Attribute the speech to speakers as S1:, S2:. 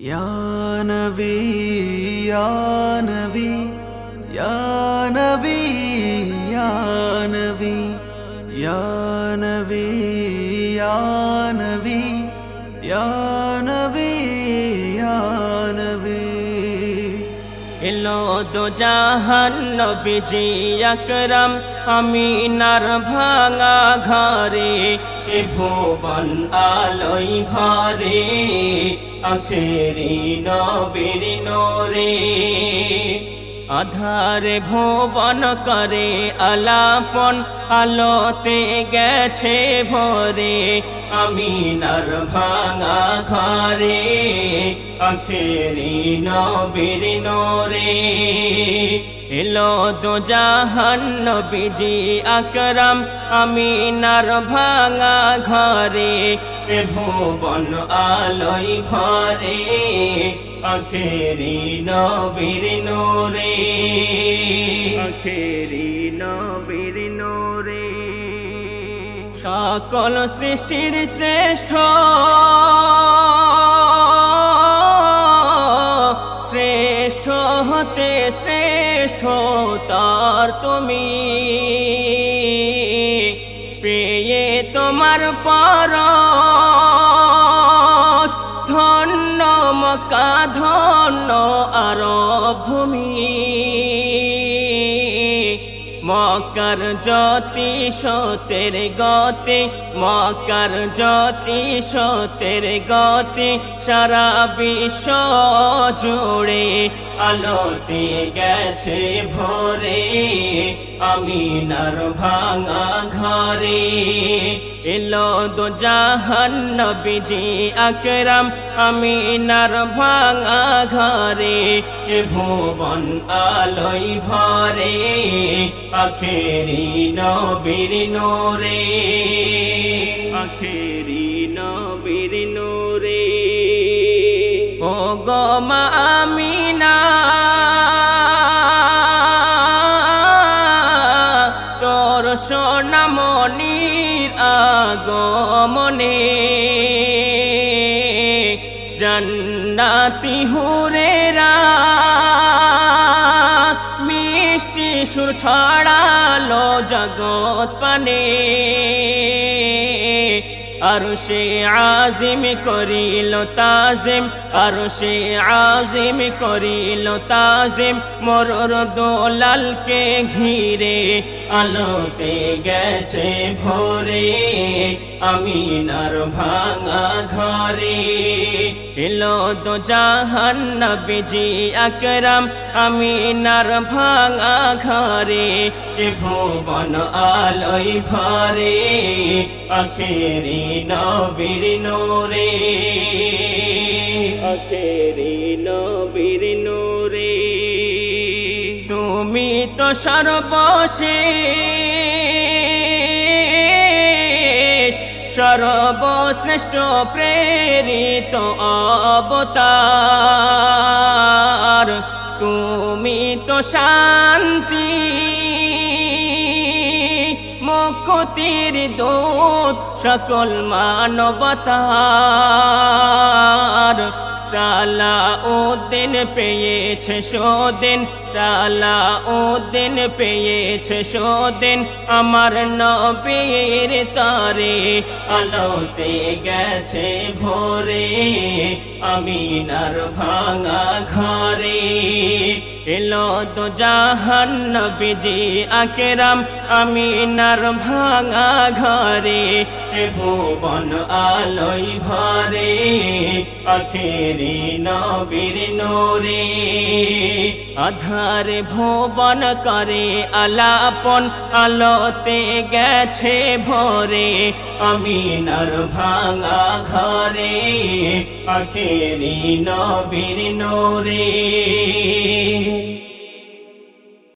S1: या नबी या नबी या नबी या नबी या नबी या नबी या नबी या नबी
S2: एलो दो जहान नबीजी अकरम आमिनार भांगा घरे ए भुवन आलोय भरे आखेरी नबीर नूरे आधारे भुवन करे आलापन आलोते गेछे भरे आमिनार भांगा घरे आखेरी नबीर नूरे एलो दो जहान नबीजी अकरम आमिनार भांगा घरे ए भुवन आलोय भरे आखेरी नबीर नूरे आखेरी नबीर नूरे सकल सृष्टिर श्रेष्ठ श्रेष्ठ हते श्रेष्ठ तार तुमी पेये तोमार परश धन्य मक्का धन्य आरब भूमि मक्कार ज्योति सतेर गते मक्कार ज्योति सतेर गते सारा विश्व जुड़े आलोते गेछे भरे आमिनार भांगा घरे एलो दो जहान नबीजी अकरम आमिनार भांगा घरे ए भुवन आलोय भरे आखेरी नबीर नूरे आखेरी नबीर नूरे ओ गो मा आमिना तोर सोनामणिर আগমনে জান্নাতি হুরেরা মিষ্টি সুর ছড়ালো জগৎ পানে আরশে আজিম করিল তাজিম আরশে আজিম করিল তাজিম মোর দোলালকে ঘিরে আলোতে গেছে ভরে আমিনার ভাঙা ঘরে এলো দো জাহান নবীজি আকরাম আমিনার ভাঙা ঘরে এ ভুবন আলোয় ভরে আখেরি নবীর নূরে আখেরি নবীর নূরে তুমি তো সর্বশেষ সর্বশ্রেষ্ঠ প্রেরিত অবতার তুমি তো শান্তি মুক্তির দূত সকল মানবতার সালাউদ্দিন পেয়েছে সুদিন সালাউদ্দিন পেয়েছে সুদিন আমার নবীর তারে আলোতে গেছে ভরে আমিনার ভাঙা ঘরে এলো দো জাহান নবীজি আকরাম আমিনার ভাঙা ঘরে এ ভুবন আলোয় ভরে আখেরি নবীর নূরে আধারে ভুবন করে আলাপন আলোতে গেছে ভরে আমিনার ভাঙা ঘরে আখেরি নবীর নূরে